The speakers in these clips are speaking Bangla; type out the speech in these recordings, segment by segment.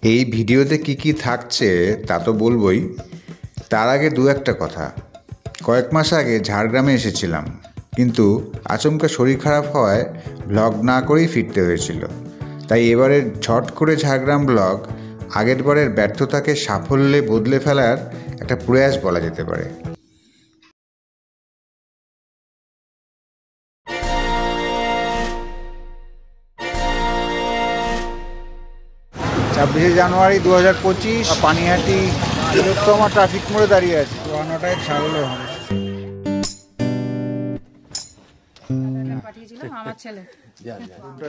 এই ভিডিওতে কি থাকছে তা তো বলবই, তার আগে দু একটা কথা। কয়েক মাস আগে ঝাড়গ্রামে এসেছিলাম, কিন্তু আচমকা শরীর খারাপ হওয়ায় ব্লগ না করেই ফিরতে হয়েছিল। তাই এবারের ঝট করে ঝাড়গ্রাম ব্লগ আগের বারের ব্যর্থতাকে সাফল্যে বদলে ফেলার একটা প্রয়াস বলা যেতে পারে। 26 জানুয়ারি 2025, পানিহাটি বৃহত্তম ট্রাফিক মোড়ে দাঁড়িয়ে আছি। 54টায় ছাড়লে হবে।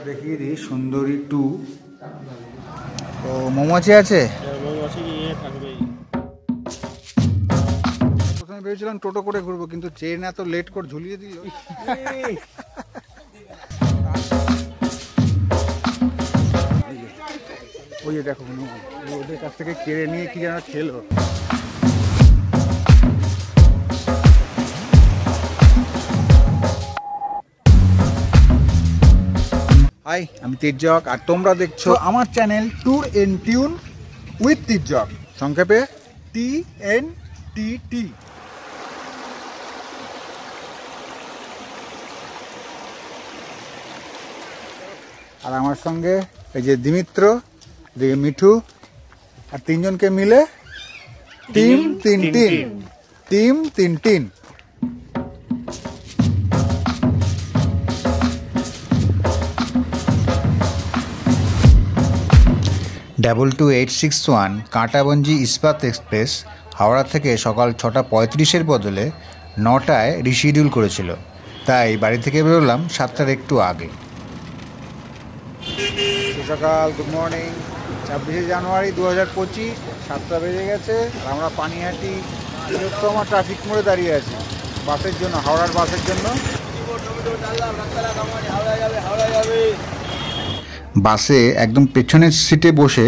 দেখিয়ে দিই, সুন্দরী 2। তো মৌমাছি আছে। প্রথমে ভেবেছিলাম টোটো করে ঘুরবো, কিন্তু ট্রেন এত লেট করে ঝুলিয়ে দিল। ওই যে দেখো, ওদের কাছ থেকে কেড়ে নিয়ে কি যেন খেলো। হাই, আমি তির্যক, আর তোমরা দেখছো আমার channel tour and tune with Tirjak, সংক্ষেপে TNTT। আর আমার সঙ্গে এই যে দিমিত্র, এদিকে মিঠু, আর তিনজনকে মিলে টিম 3 22-861 কাঁটাবঞ্জি ইস্পাত এক্সপ্রেস হাওড়া থেকে সকাল 6:35-এর বদলে 9টায় রিশিডিউল করেছিল, তাই বাড়ি থেকে বেরোলাম 7টার একটু আগে। সকাল, গুড মর্নিং। 26 জানুয়ারি 2025, 7টা বেজে গেছে, আর আমরা পানিহাটি বৃহত্তম ট্রাফিক মোড়ে দাঁড়িয়ে আছি বাসের জন্য, হাওড়ার বাসের জন্য। বাসে একদম পেছনের সিটে বসে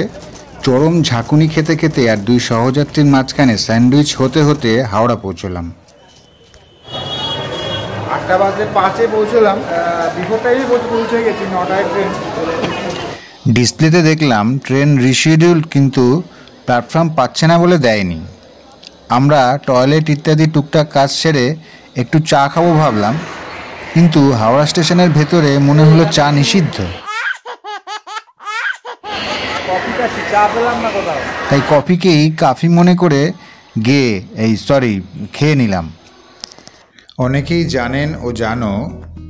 চরম ঝাঁকুনি খেতে খেতে আর 2 সহযাত্রীর মাঝখানে স্যান্ডউইচ হতে হতে হাওড়া পৌঁছলাম। 8:05 পৌঁছলাম, বিফোর টাইমে পৌঁছে গেছি। 9টায় ট্রেন। ডিসপ্লেতে দেখলাম ট্রেন রিশিডিউল, কিন্তু প্ল্যাটফর্ম পাচ্ছে না বলে দেয়নি। আমরা টয়লেট ইত্যাদি টুকটাক কাজ সেরে একটু চা খাবো ভাবলাম, কিন্তু হাওড়া স্টেশনের ভেতরে মনে হলো চা নিষিদ্ধ। তাই কফিকেই কাফি মনে করে খেয়ে নিলাম। অনেকেই জানেন ও জানো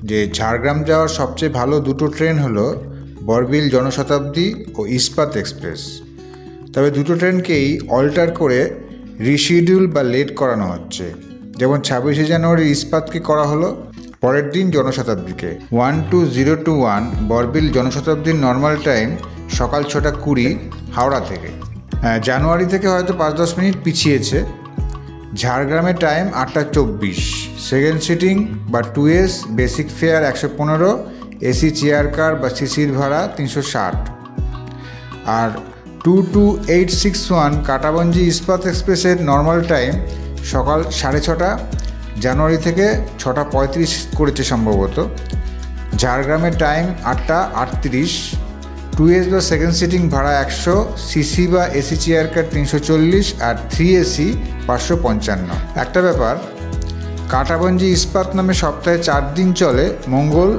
যে ঝাড়গ্রাম যাওয়ার সবচেয়ে ভালো দুটো ট্রেন হলো বরবিল জনশতাব্দী ও ইস্পাত এক্সপ্রেস। তবে দুটো ট্রেনকেই অল্টার করে রিশিডিউল বা লেট করানো হচ্ছে। যেমন 26 জানুয়ারি ইস্পাতকে করা হলো পরের দিন জনশতাব্দীকে। 12021 বরবিল জনশতাব্দীর নর্মাল টাইম সকাল 6:20 হাওড়া থেকে। জানুয়ারি থেকে হয়তো 5-10 মিনিট পিছিয়েছে। ঝাড়গ্রামের টাইম 8:24। সেকেন্ড সিটিং বা 2S basic fair 115, AC chair car বা সিসির ভাড়া 360। আর 22861 কাঁটাবঞ্জি ইস্পাত এক্সপ্রেসের নর্মাল টাইম সকাল 6:30, জানুয়ারি থেকে 6:35 করেছে সম্ভবত। ঝাড়গ্রামের টাইম 8:38। 2S বা সেকেন্ড সিটিং ভাড়া 100, সিসি বা এসি চেয়ার কার 340, আর 3AC 555। একটা ব্যাপার, কাঁটাবঞ্জি ইস্পাত নামে সপ্তাহে 4 দিন চলে, মঙ্গল,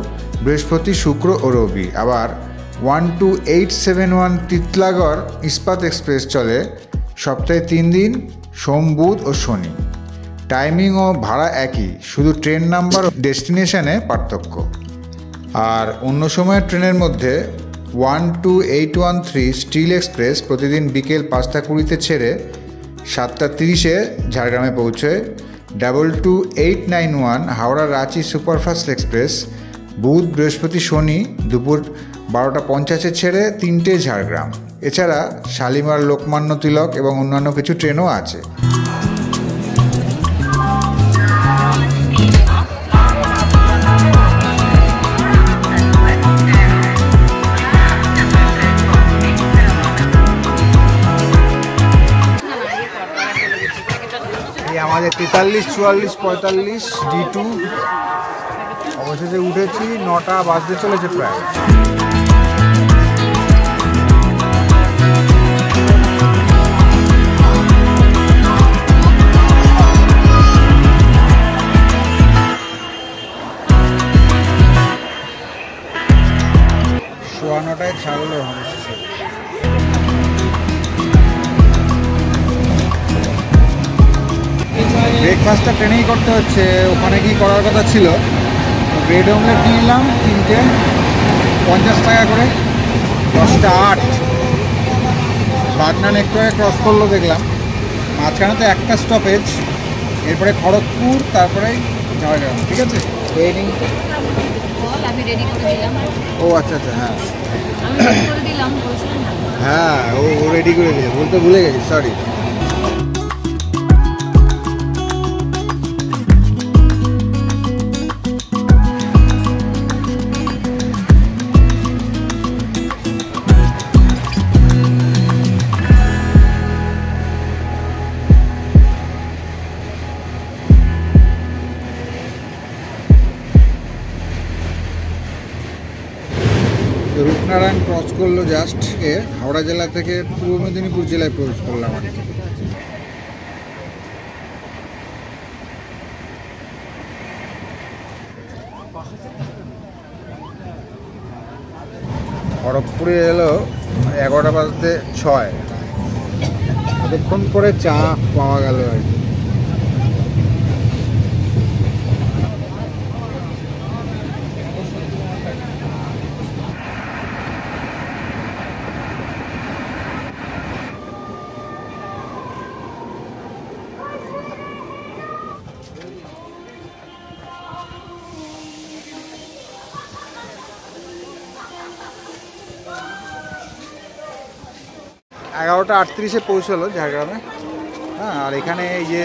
বৃহস্পতি, শুক্র ও রবি। আবার 12871 তিতলাগড় ইস্পাত এক্সপ্রেস চলে সপ্তাহে 3 দিন, সোম, বুধ ও শনি। টাইমিং ও ভাড়া একই, শুধু ট্রেন নাম্বার ও ডেস্টিনেশনে পার্থক্য। আর অন্য সময়ের ট্রেনের মধ্যে 12813 স্টিল এক্সপ্রেস প্রতিদিন বিকেল 5:20 ছেড়ে 7:30 ঝাড়গ্রামে পৌঁছয়। 22891 হাওড়া রাঁচি সুপারফাস্ট এক্সপ্রেস বুধ, বৃহস্পতি, শনি দুপুর 12:50 ছেড়ে 3টে ঝাড়গ্রাম। এছাড়া শালিমার, লোকমান্য তিলক এবং অন্যান্য কিছু ট্রেনও আছে। আমাদের 43, 44, 45 D2 অবশেষে উঠেছি। 9টা বাজতে চলেছে প্রায়। আছে। ব্রেকফাস্টটা ট্রেনেই করতে হচ্ছে, ওখানে কি করার কথা ছিল। ব্রেড অমলেট নিয়ে নিলাম 3টে, 50 টাকা করে, 10টা 8। বাগনান একটু আগে ক্রস করলো দেখলাম, মাঝখানে তো একটা স্টপেজ, এরপরে খড়গপুর, তারপরে ঝাড়গ্রাম। ঠিক আছে, ও আচ্ছা আচ্ছা, হ্যাঁ হ্যাঁ, ও রেডি করে দিলে, বলতে ভুলে গেছি, সরি। রূপনারায়ণ ক্রস করলো জাস্ট, হাওড়া জেলা থেকে পূর্ব মেদিনীপুর জেলায় প্রবেশ করলাম আর কি। খড়গপুরে এলো 11:06, এতক্ষণ পরে চা পাওয়া গেল আর কি। 11:38-এ পৌঁছলো ঝাড়গ্রামে। হ্যাঁ, আর এখানে এই যে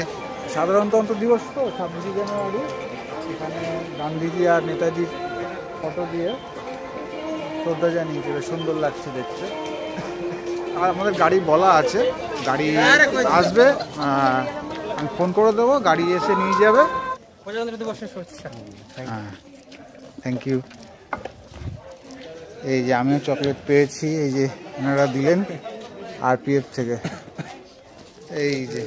সাধারণতন্ত্র দিবস তো 26শে জানুয়ারি, এখানে গান্ধীজি আর নেতাজির ফটো দিয়ে শ্রদ্ধা জানিয়েছে, বেশ সুন্দর লাগছে দেখতে। আর আমাদের গাড়ি বলা আছে, গাড়ি আসবে, আমি ফোন করে দেবো, গাড়ি এসে নিয়ে যাবে। হ্যাঁ, থ্যাংক ইউ। এই যে আমিও চকলেট পেয়েছি, এই যে ওনারা দিলেন আরপিএফ থেকে। এই যে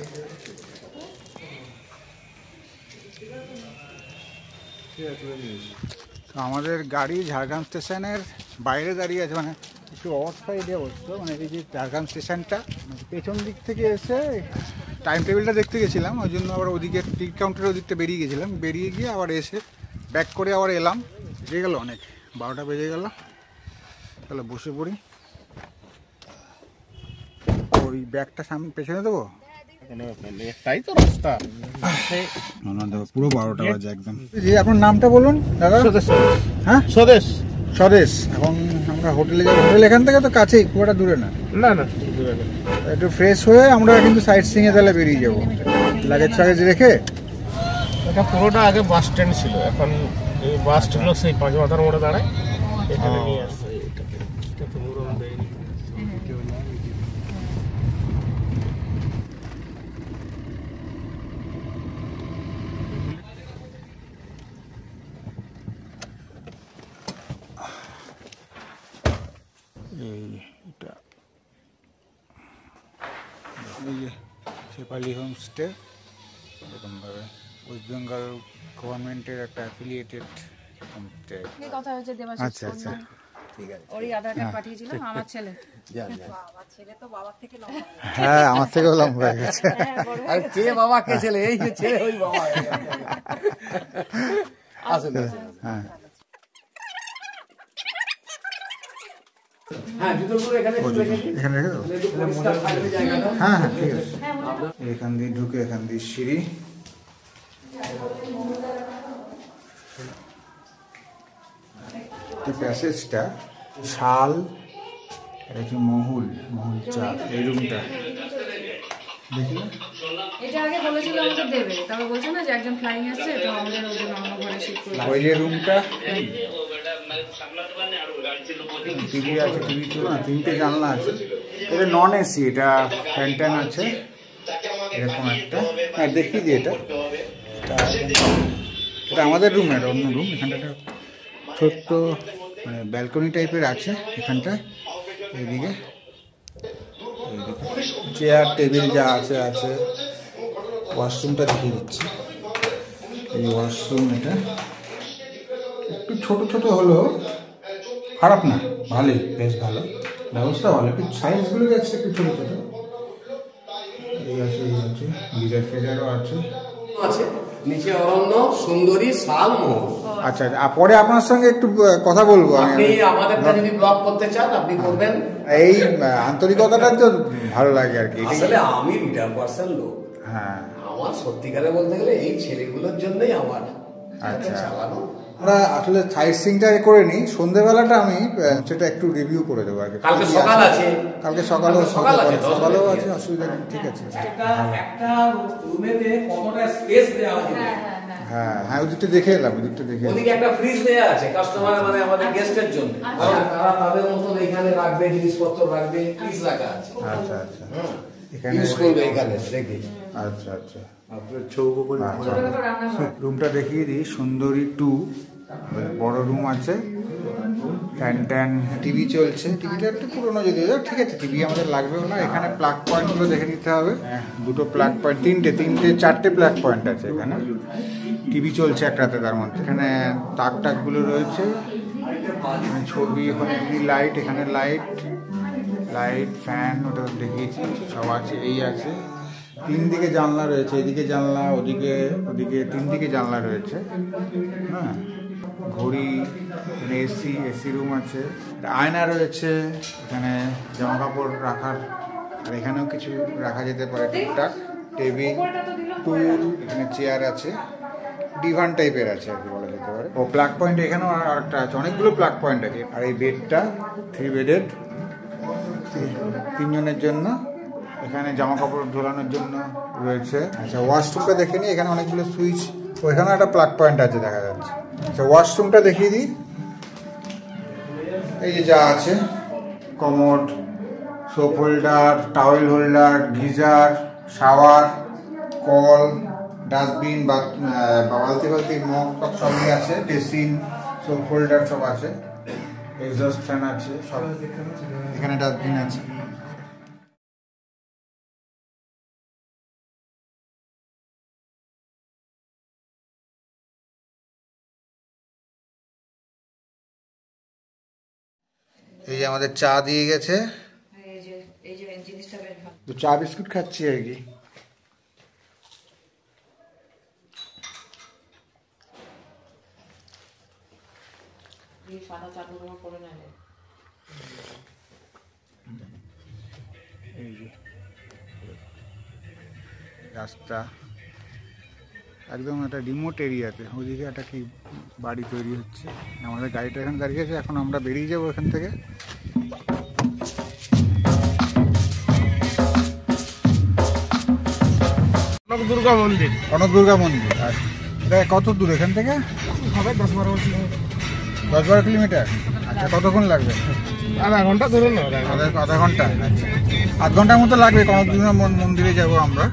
আমাদের গাড়ি ঝাড়গ্রাম স্টেশনের বাইরে দাঁড়িয়ে আছে, মানে একটু অফ সাইডে অবশ্য, মানে এই যে ঝাড়গ্রাম স্টেশনটা পেছন দিক থেকে এসে টাইম টেবিলটা দেখতে গেছিলাম, ওই জন্য আবার ওদিকে টিকিট কাউন্টারের ওদিকটা বেরিয়ে গেছিলাম, বেরিয়ে গিয়ে আবার এসে ব্যাক করে আবার এলাম। বেজে গেল অনেক, 12টা বেজে গেল। তাহলে বসে পড়ি। ওই ব্যাগটা সামনে পেছনে দেবো, একটাই তো রাস্তা, পুরো 12টা বাজে একদম। জি, আপনার নামটা বলুন দাদা। হ্যাঁ, স্বদেশ। স্বদেশ। এখন আমরা হোটেলে যাবো, হোটেল এখান থেকে তো কাছেই, খুব একটা দূরে না। না না, একটু ফ্রেশ হয়ে আমরা কিন্তু সাইট সিং এ তাহলে বেরিয়ে যাবো, লাগেজ ফাগেজ রেখে। এটা পুরোটা আগে বাস স্ট্যান্ড ছিল, এখন এই বাস স্ট্যান্ড সেই 5 মাথার মোড়ে দাঁড়ায়, এখানে নিয়ে আসছে। এটা তো মুরম দেয়নি। এইটা এই যে শেফালি হোমস্টে, এরকমভাবে ওয়েস্ট বেঙ্গল গভর্নমেন্টের একটা অ্যাফিলিয়েটেড হোমস্টে। কথা হয়েছে দেবাশিস। আচ্ছা আচ্ছা, ঠিক আছে। ওরই আধার কার্ড পাঠিয়েছিলাম, আমার ছেলে। বাবা, ছেলে তো বাবার থেকে লম্বা। হ্যাঁ, আমার থেকেও লম্বা হয়ে গেছে। আর কে বাবা কে ছেলে, এই যে ছেলে ওই বাবা। আসুন। হ্যাঁ, হ্যাঁ, জুতোগুলো এখানে এখানে রেখে দেবো। হ্যাঁ হ্যাঁ, ঠিক আছে। এখান দিয়ে ঢুকে, এখান দিয়ে সিঁড়ি। প্যাসেজটা শাল, এটা কি মহুল, মহুল চা, এই রুমটা দেখি। এটা আগে বলেছিল আমাদের দেবে, তবে বলছে না যে একজন ফ্লাইং আসছে, তো আমাদের ওই জন্য অন্য ঘরে শিফট করে। ওই যে রুমটা, টিভি আছে, টিভি তো না, 3টে জানলা আছে। এটা নন এসি, এটা ফ্যান ট্যান আছে এরকম একটা। হ্যাঁ, দেখি যে এটা এটা আমাদের রুমের অন্য রুম। এখানটা একটা ছোট্ট মানে ব্যালকনি টাইপের আছে এখানটায়। এইদিকে চেয়ার টেবিল যা আছে আছে। ওয়াশরুমটা দেখিয়ে দিচ্ছি, এই ওয়াশরুম। এটা একটু ছোট ছোট হলেও খারাপ না, ভালোই, বেশ ভালো। ব্যবস্থা ভালো, একটু সাইজগুলো যাচ্ছে একটু ছোটো ছোটো। এই আছে গিজার ফেজারও আছে। নিচে অরণ্য, সুন্দরী, শাল, মোহর। আচ্ছা, আর পরে আপনার সঙ্গে একটু কথা বলবো। আপনি আমাদেরটা যদি ব্লগ করতে চান আপনি করবেন। এই আন্তরিকতাটা তো ভালো লাগে আর কি। আসলে আমি রিটার্ন পার্সন লোক। হ্যাঁ, আমার সত্যিকারে বলতে গেলে এই ছেলেগুলোর জন্যই আমার আচ্ছা চালানো। আমরা আসলে সাইট সিনটা করে নিই, সন্ধ্যেবেলাটা আমি সেটা একটু রিভিউ করে দেবো আর কি। কালকে সকাল আছে, কালকে সকালেও সকালেও আছে, অসুবিধা নেই, ঠিক আছে। একটা রুমেতে কতটা স্পেস দেওয়া আছে। হ্যাঁ হ্যাঁ, ওদিকটা দেখে এলাম, ওদিকটা দেখে ওদিকে একটা ফ্রিজ দেওয়া আছে কাস্টমার মানে আমাদের গেস্টের জন্য, তারা তাদের মতন এখানে রাখবে, জিনিসপত্র রাখবে, ফ্রিজ রাখা আছে। আচ্ছা আচ্ছা, এখানে ইউজ করবে এখানে দেখি। আচ্ছা আচ্ছা, রুমটা দেখিয়ে দিই। সুন্দরী 2, বড় রুম আছে, ফ্যান ট্যান, টিভি চলছে। টিভিটা একটু পুরোনো যদিও, ঠিক আছে, টিভি আমাদের লাগবেও না। এখানে প্লাগ পয়েন্টগুলো দেখে নিতে হবে। দুটো প্লাগ পয়েন্ট, চারটে প্লাগ পয়েন্ট আছে এখানে। টিভি চলছে একটাতে, তার মধ্যে এখানে তাক টাকগুলো রয়েছে, ছবি, ওখানে লাইট, এখানে লাইট, ফ্যান, ওটা দেখিয়েছি, সব আছে। এই আছে, 3 দিকে জানলা রয়েছে, এদিকে জানলা, ওদিকে 3 দিকে জানলা রয়েছে। হ্যাঁ, ঘড়ি, এখানে এসি রুম আছে, আয়না রয়েছে, এখানে জামা কাপড় রাখার, আর এখানেও কিছু রাখা যেতে পারে টুকটাক, টেবিল, টুল, এখানে চেয়ার আছে, ডিভান টাইপের আছে আর কি বলা যেতে পারে। ও প্লাগ পয়েন্ট এখানেও আরেকটা আছে, অনেকগুলো প্লাগ পয়েন্ট আছে। আর এই বেডটা 3 বেডেড, 3 জনের জন্য। এখানে জামা কাপড় ঝোলানোর জন্য রয়েছে। আচ্ছা, ওয়াশরুমটা দেখে নিই, এখানে অনেকগুলো সুইচ, ওইখানেও একটা প্লাগ পয়েন্ট আছে দেখা যাচ্ছে। আচ্ছা, ওয়াশরুমটা দেখিয়ে দিই। এই যে যা আছে, commode, soap holder, towel holder, geyser, shower, call, dustbin, বালতি মগ টক সবই আছে, বেসিন, সোপ হোল্ডার সব আছে, এক্সস্ট ফ্যান আছে সব, এখানে ডাস্টবিন আছে। এই যে আমাদের চা দিয়ে গেছে, তো চা বিস্কুট খাচ্ছি আর কি। রাস্তা একদম একটা রিমোট এরিয়াতে, ওদিকে একটা কি বাড়ি তৈরি হচ্ছে। আমাদের গাড়িটা এখানে দাঁড়িয়ে আছে, এখন আমরা বেরিয়ে যাবো এখান থেকে। কনক দুর্গা মন্দির। আর এটা কত দূর এখান থেকে? হবে 10-12 কিলোমিটার। 10-12 কিলোমিটার। আচ্ছা, কতক্ষণ লাগবে? আধা ঘন্টা ধরুন না, আধা ঘন্টা। আচ্ছা, আধ ঘন্টার মতো লাগবে। কনক দুর্গা মন্দিরে যাবো আমরা।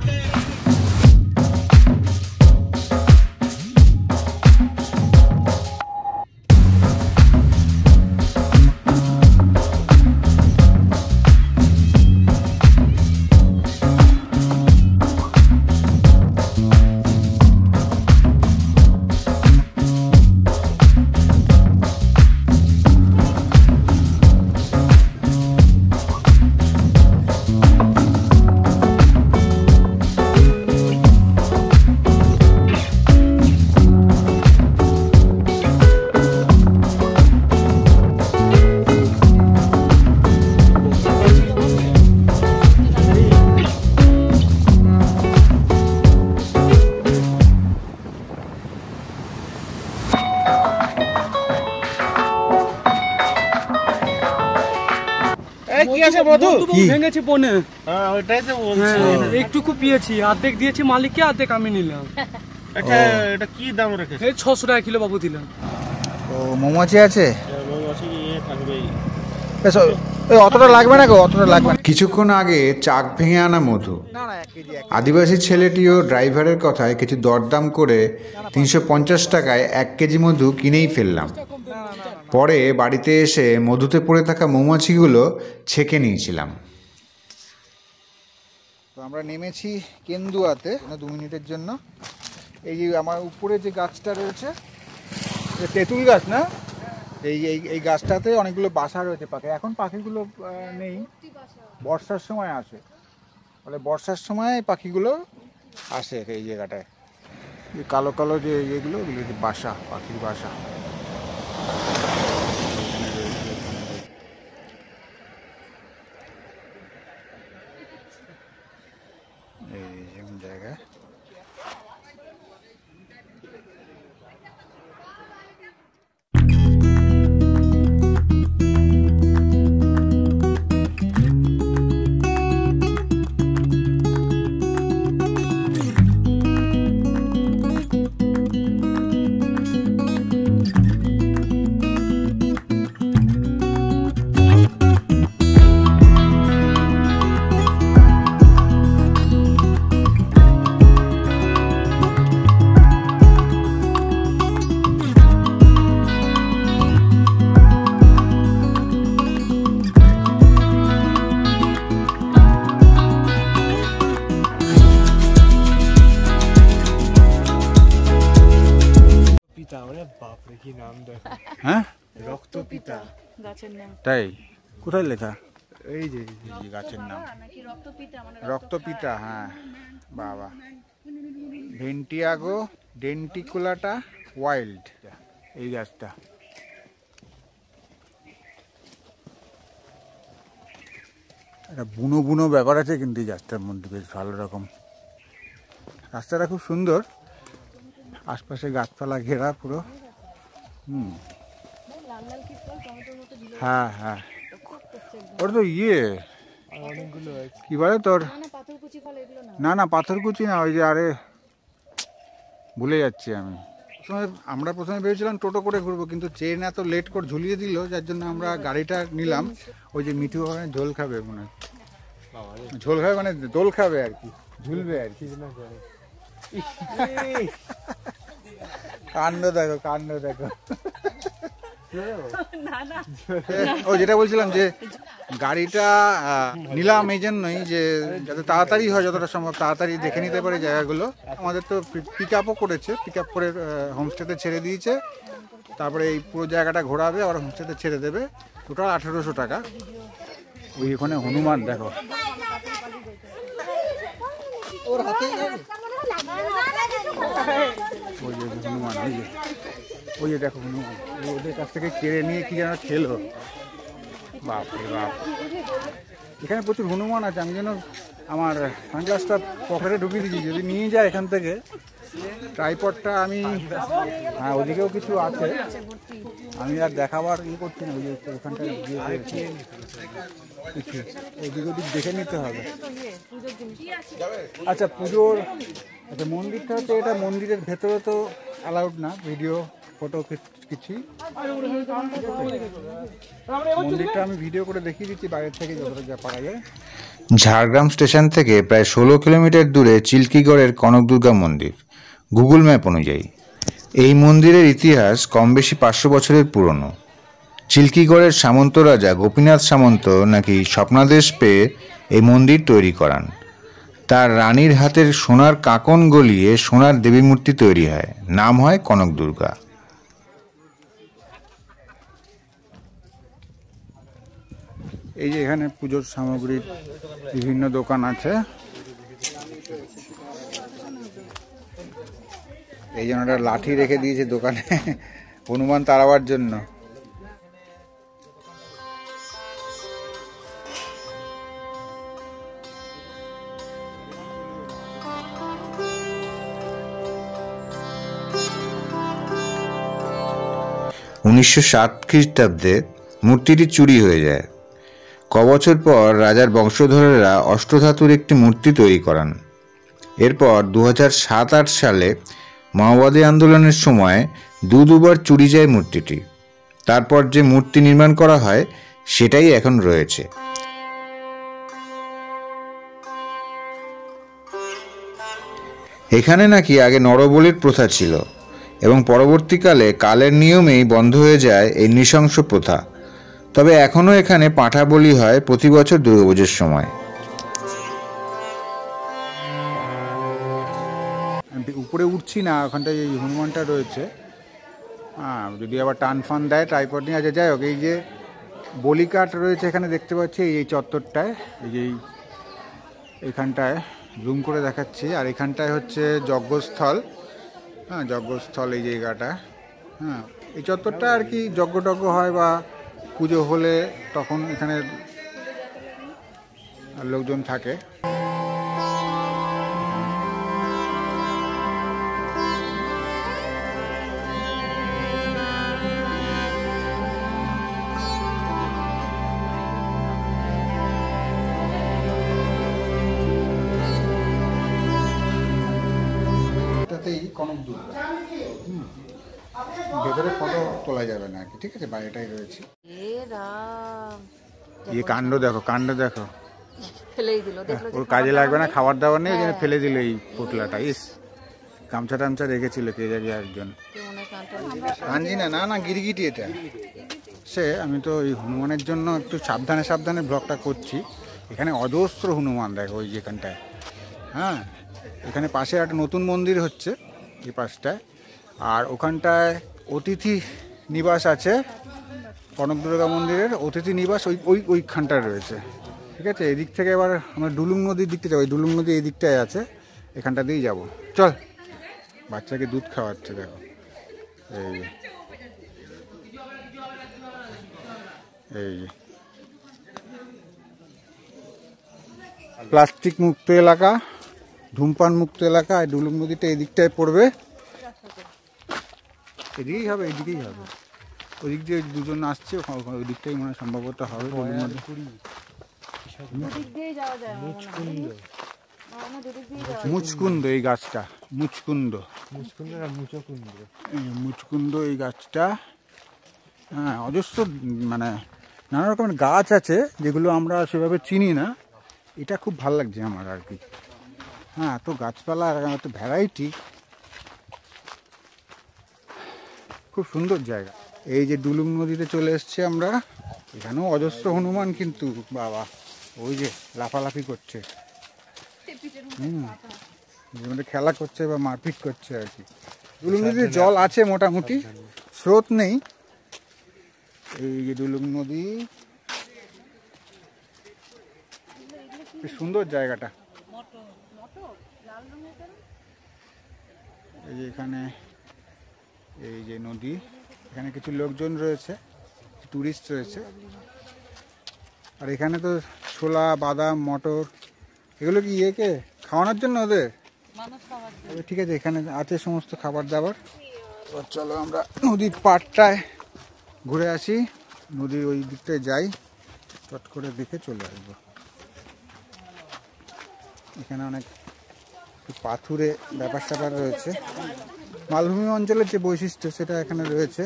কি আছে মধু? ভেঙেছি পনে। হ্যাঁ, ওইটাই তো বলছি। একটুকু পিয়েছি, অর্ধেক দিয়েছি মালিককে, অর্ধেক আমি নিলাম। এটা কি দাম রেখেছে? এই 600 টাকা কিলো বাবু দিলাম। ও, মৌমাছি আছে, থাকবেই। অতটা লাগবে না গো, অতটা লাগবে না। কিছুক্ষণ আগে চাক ভেঙে আনা মধু, আদিবাসী ছেলেটিও ড্রাইভারের কথায় কিছু দরদাম করে 350 টাকায় 1 কেজি মধু কিনেই ফেললাম। পরে বাড়িতে এসে মধুতে পড়ে থাকা মৌমাছিগুলো ছেঁকে নিয়েছিলাম। তো আমরা নেমেছি কেন্দুয়াতে 2 মিনিটের জন্য। এই যে আমার উপরে যে গাছটা রয়েছে, তেঁতুল গাছ না, এই এই এই গাছটাতে অনেকগুলো বাসা রয়েছে পাখি। এখন পাখিগুলো নেই, বর্ষার সময় আসে, ফলে বর্ষার সময় পাখিগুলো আসে এই জায়গাটায়। এই কালো কালো যে এগুলো বাসা, পাখির বাসা। এই যেমন জায়গা বাপরে কি নাম দেখ, হ্যাঁ রক্তপিতা গাছের নাম। তাই কোথায় লেখা? এই যে এই গাছের নাম নাকি রক্তপিতা, মানে রক্তপিতা। হ্যাঁ বাবা, ভেন্টিয়াগো ডেন্টিকুলাটা ওয়াইল্ড এই গাছটা। একটা বুনো বুনো ব্যাপার আছে কিন্তু এই গাছটার মধ্যে, বেশ ভালো রকম। রাস্তাটা খুব সুন্দর, আশপাশে গাছপালা ঘেরা পুরো। হ্যাঁ হ্যাঁ, ওর তো অনেকগুলো আছে। কি বলে তোর, পাথরকুচি ফল এগুলো না। না না পাথরকুচি না, ওই যে আরে ভুলে যাচ্ছি আমি। আমরা প্রথমে ভেবেছিলাম টোটো করে ঘুরবো, কিন্তু ট্রেন এত লেট করে ঝুলিয়ে দিল, যার জন্য আমরা গাড়িটা নিলাম। ওই যে মিঠু ওখানে ঝোল খাবে মনে হয়, ঝোল খাবে মানে দোল খাবে আর কি, ঝুলবে আর কি। কাণ্ড দেখো, কাণ্ড দেখো। ও যেটা বলছিলাম যে গাড়িটা নিলাম এই জন্যই যে যাতে তাড়াতাড়ি হয়, যতটা সম্ভব তাড়াতাড়ি দেখে নিতে পারে জায়গাগুলো। আমাদের তো পিক আপও করেছে, পিক আপ করে হোমস্টেতে ছেড়ে দিয়েছে, তারপরে এই পুরো জায়গাটা ঘোরাবে আর হোমস্টেতে ছেড়ে দেবে। টোটাল 1800 টাকা। ওই ওখানে হনুমান দেখো, ওর হাতেই ওই যে হনুমান, ওই যে দেখো হনুমান, ওদের কাছ থেকে কেড়ে নিয়ে কি যেন খেলো। বাপ রে বাপ, এখানে প্রচুর হনুমান আছে। আমি যেন আমার সানগ্লাসটা পকেটে ঢুকিয়ে দিচ্ছি, যদি নিয়ে যায় এখান থেকে ট্রাইপডটা। আমি হ্যাঁ ওদিকেও কিছু আছে, আমি আর দেখাবার করছি না। ওই যে ওখানটা গিয়ে কিছু এদিক ওদিক দেখে নিতে হবে। আচ্ছা পুজোর, আচ্ছা মন্দিরটা হচ্ছে, এটা মন্দিরের ভেতরে তো অ্যালাউড না ভিডিও ফটো কিছু। মন্দিরটা আমি ভিডিও করে দেখিয়ে দিচ্ছি বাইরের থেকে যতটা যা পারা যায়। ঝাড়গ্রাম স্টেশন থেকে প্রায় 16 কিলোমিটার দূরে চিল্কিগড়ের কনক দুর্গা মন্দির গুগল ম্যাপ অনুযায়ী। এই মন্দিরের ইতিহাস কম বেশি 500 বছরের পুরনো। চিল্কিগড়ের সামন্ত রাজা গোপীনাথ সামন্ত নাকি স্বপ্নাদেশ পেয়ে এই মন্দির তৈরি করান। তার রানীর হাতের সোনার কাঁকন গলিয়ে সোনার দেবী মূর্তি তৈরি হয়, নাম হয় কনক দুর্গা। এই যে এখানে পুজোর সামগ্রীর বিভিন্ন দোকান আছে। এই জন্য একটা লাঠি রেখে দিয়েছে দোকানে হনুমান তাড়াবার জন্য। 1907 খ্রিস্টাব্দে মূর্তিটি চুরি হয়ে যায়। কবছর পর রাজার বংশধরেরা অষ্টধাতুর একটি মূর্তি তৈরি করান। এরপর 2007-08 সালে মাওবাদী আন্দোলনের সময় দুবার চুরি যায় মূর্তিটি। তারপর যে মূর্তি নির্মাণ করা হয় সেটাই এখন রয়েছে। এখানে নাকি আগে নরবলির প্রথা ছিল এবং পরবর্তীকালে কালের নিয়মেই বন্ধ হয়ে যায় এই নৃশংস প্রথা। তবে এখনও এখানে পাঁঠা বলি হয় প্রতি বছর দুর্গাপুজোর সময়। উপরে উঠছি না, ওখানটায় এই হনুমানটা রয়েছে, হ্যাঁ, যদি আবার টান ফান দেয় ট্রাইপড নিয়ে আছে। যাই হোক, এই যে বলিকাঠ রয়েছে এখানে দেখতে পাচ্ছি এই চত্বরটায়, এই যে এইখানটায় জুম করে দেখাচ্ছি। আর এখানটায় হচ্ছে যজ্ঞস্থল। হ্যাঁ, যজ্ঞস্থল এই জায়গাটা। হ্যাঁ, এই চত্বরটা আর কি যজ্ঞ টজ্ঞ হয় বা পুজো হলে তখন এখানে লোকজন থাকে। কনক দুর্গা। ভেতরে ফটো তোলা যাবে না আর কি, ঠিক আছে, বাইরেটাই রয়েছে। এই কাণ্ড দেখো, কাণ্ড দেখো, ফেলেই দিল, দেখলো ওর কাজে লাগবে না, খাবার দাবার নেই, ওই জন্য ফেলে দিল এই পুতলাটা। ইস, গামছা টামছা রেখেছিল কে জানি একজন। কাঞ্জি না, না না, গিরগিটি এটা। সে আমি তো এই হনুমানের জন্য একটু সাবধানে সাবধানে ব্লগটা করছি। এখানে অজস্র হনুমান দেখো ওই যেখানটায়। হ্যাঁ, এখানে পাশে একটা নতুন মন্দির হচ্ছে এই পাশটায়। আর ওখানটায় অতিথি নিবাস আছে, কনক দুর্গা মন্দিরের অতিথি নিবাস ওইখানটায় রয়েছে, ঠিক আছে। এদিক থেকে এবার আমরা ডুলুং নদীর দিকটা যাবো। ডুলুং নদী এই দিকটায় আছে, এখানটা দিয়েই যাবো। চল, বাচ্চাকে দুধ খাওয়াচ্ছে দেখো। এই প্লাস্টিক মুক্ত এলাকা, ধূমপান মুক্ত এলাকা। ডুলুং নদীটা এই দিকটায় পড়বে, এদিকেই হবে, এইদিকেই হবে। ওই দিক দিয়ে দুজন আসছে, ওই দিকটাই মনে হয় সম্ভবত হবে। মুচকুন্দ এই গাছটা, মুচকুন্দ, মুচকুন্দ এই গাছটা। হ্যাঁ, অজস্র মানে নানা রকমের গাছ আছে যেগুলো আমরা সেভাবে চিনি না। এটা খুব ভালো লাগছে আমার আর কি। হ্যাঁ, এত গাছপালা আর এত ভ্যারাইটি, খুব সুন্দর জায়গা। এই যে ডুলুং নদীতে চলে এসছে আমরা। এখানেও অজস্র হনুমান কিন্তু, বাবা ওই যে লাফালাফি করছে, খেলা করছে বা মারপিট করছে আর কি। ডুলুং নদীতে জল আছে মোটামুটি, স্রোত নেই। এই যে ডুলুং নদী, বেশ সুন্দর জায়গাটা। এই যে এখানে এই যে নদী, এখানে কিছু লোকজন রয়েছে, টুরিস্ট রয়েছে। আর এখানে তো ছোলা, বাদাম, মটর, এগুলো কি ইয়েকে খাওয়ানোর জন্য ওদের? ঠিক আছে, এখানে আছে সমস্ত খাবার দাবার। চলো আমরা নদীর পাড়টায় ঘুরে আসি, নদীর ওই দিকটায় যাই, চট করে দেখে চলে আসবো। এখানে অনেক পাথুরে ব্যাপার স্যাপার রয়েছে। মালভূমি অঞ্চলের যে বৈশিষ্ট্য সেটা এখানে রয়েছে,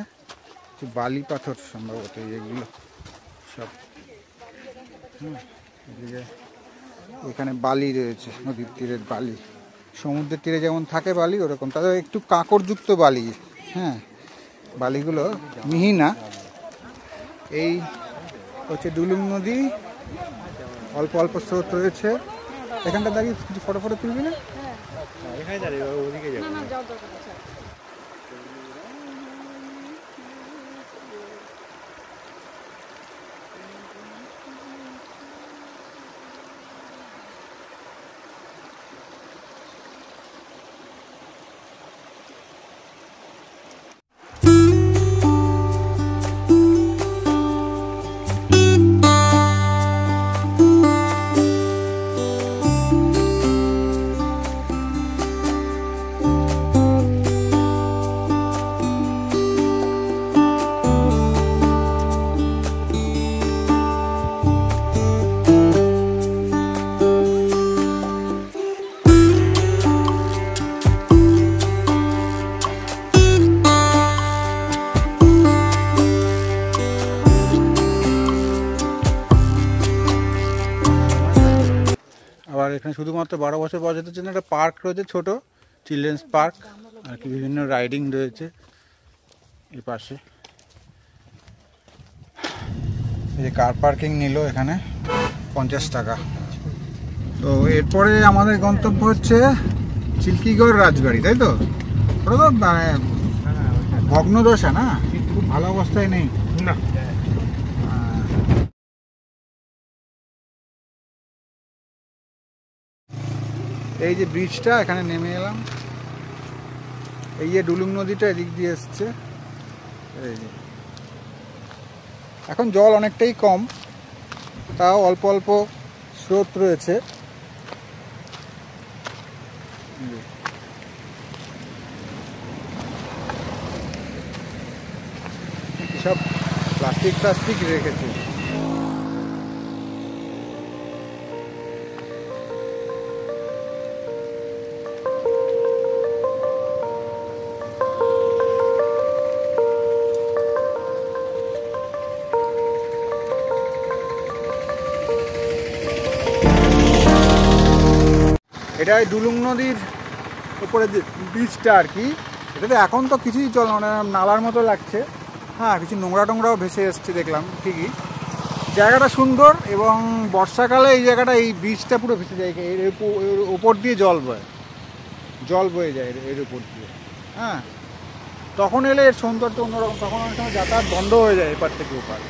বালি পাথর সম্ভবত এগুলো সব। এদিকে এখানে বালি রয়েছে, নদীর তীরের বালি, সমুদ্রের তীরে যেমন থাকে বালি ওরকম, তাদের একটু কাঁকড়যুক্ত বালি। হ্যাঁ, বালিগুলো মিহি না। এই হচ্ছে ডুলুং নদী, অল্প অল্প স্রোত রয়েছে। এখানটা দাঁড়িয়ে কিছু ফটো ফটো তুলবি না? এখানে দাঁড়িয়ে ওদিকে যাবো। আর এখানে শুধুমাত্র 12 বছর বয়সের জন্য একটা পার্ক রয়েছে, ছোট চিলড্রেন্স পার্ক, আর কি বিভিন্ন রাইডিং রয়েছে এই পাশে। এই যে কার পার্কিং নিল এখানে 50 টাকা। তো এরপরে আমাদের গন্তব্য হচ্ছে চিল্কিগড় রাজবাড়ি, তাই তো? ওটা তো মানে ভগ্নদশা না, খুব ভালো অবস্থায় নেই। না এই যে ব্রিজটা, এখানে নেমে এলাম। এই যে ডুলুং নদীটা এদিক দিয়ে এসছে। এই যে এখন জল অনেকটাই কম, তাও অল্প অল্প স্রোত রয়েছে। সব প্লাস্টিক রেখেছে। এটা ডুলুং নদীর উপরে যে ব্রিজটা আর কি, এটাতে এখন তো কিছুই চল মানে নালার মতো লাগছে। হ্যাঁ, কিছু নোংরা টোংরাও ভেসে এসছে দেখলাম ঠিকই। জায়গাটা সুন্দর, এবং বর্ষাকালে এই জায়গাটা, এই ব্রিজটা পুরো ভেসে যায়, এর উপর দিয়ে জল বয়ে যায় এর উপর দিয়ে। হ্যাঁ, তখন এলে এর সৌন্দর্য অন্যরকম। তখন অনেক সময় যাতায়াত বন্ধ হয়ে যায় এপার থেকে ওপার।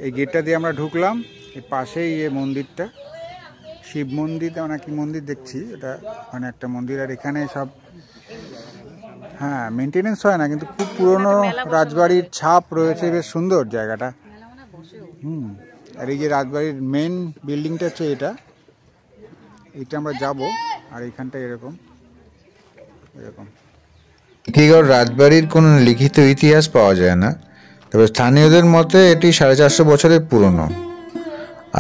এই গেটটা দিয়ে আমরা ঢুকলাম। এর পাশেই এই মন্দিরটা, শিব মন্দির না কি মন্দির দেখছি, এটা মানে একটা মন্দির। আর এখানে সব হ্যাঁ মেনটেনেন্স হয় না, কিন্তু খুব পুরনো রাজবাড়ির ছাপ রয়েছে, বেশ সুন্দর জায়গাটা। আর এই যে রাজবাড়ির মেন বিল্ডিংটা হচ্ছে এটা আমরা যাব। আর এইখানটা এরকম টিকিগড় রাজবাড়ির কোনো লিখিত ইতিহাস পাওয়া যায় না, তবে স্থানীয়দের মতে এটি 450 বছরের পুরনো,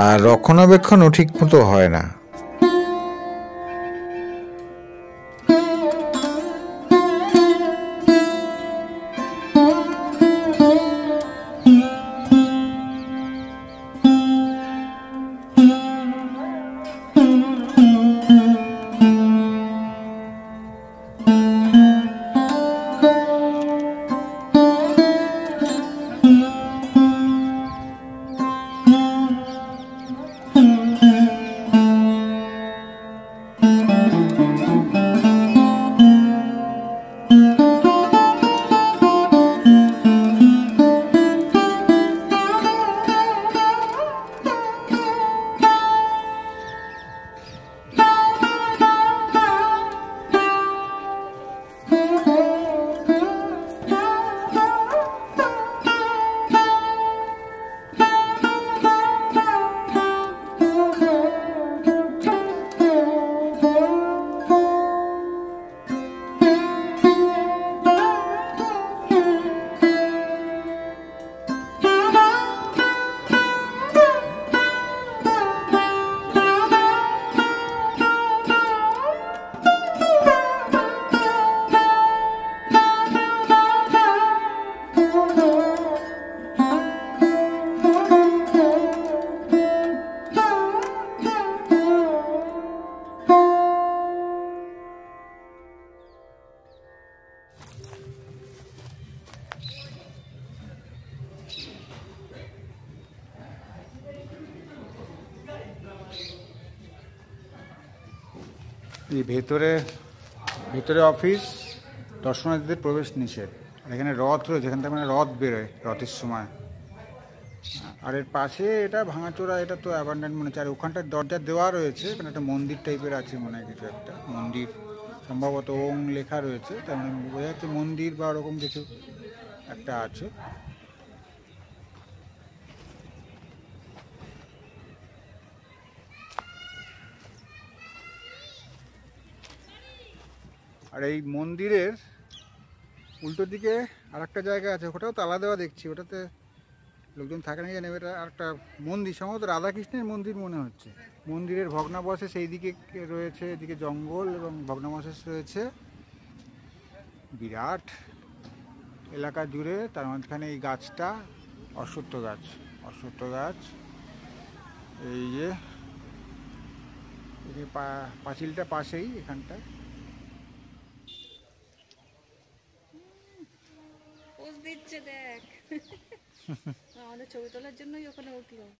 আর রক্ষণাবেক্ষণও ঠিক মতো হয় না। এই ভেতরে অফিস, দর্শনার্থীদের প্রবেশ নিষেধ। আর এখানে রথ রয়েছে, এখান থেকে মানে রথ বেরোয় রথের সময়। আর এর পাশে এটা ভাঙাচোরা, এটা তো অ্যাবান্ডেন্ট মনে হচ্ছে। আর ওখানটার দরজা দেওয়া রয়েছে, এখানে একটা মন্দির টাইপের আছে মনে হয়, কিছু একটা মন্দির, সম্ভবত ওং লেখা রয়েছে, তার মানে বোঝা যাচ্ছে মন্দির বা ওরকম কিছু একটা আছে। আর এই মন্দিরের উল্টো দিকে আর একটা জায়গা আছে, ওটাও তালা দেওয়া দেখছি, ওটাতে লোকজন থাকে না জানে। এটা আর একটা মন্দির, সম্ভবত রাধাকৃষ্ণের মন্দির মনে হচ্ছে। মন্দিরের ভগ্নাবশেষ এই দিকে রয়েছে, এদিকে জঙ্গল এবং ভগ্নাবশেষ রয়েছে। বিরাট এলাকা জুড়ে, তার মাঝখানে এই গাছটা অশ্বত্থ গাছ। এই যে পাঁচিলটা পাশেই এখানটায়। পোজ দিচ্ছে দেখ। আমাদের ছবি তোলার জন্যই ওখানে উঠলো।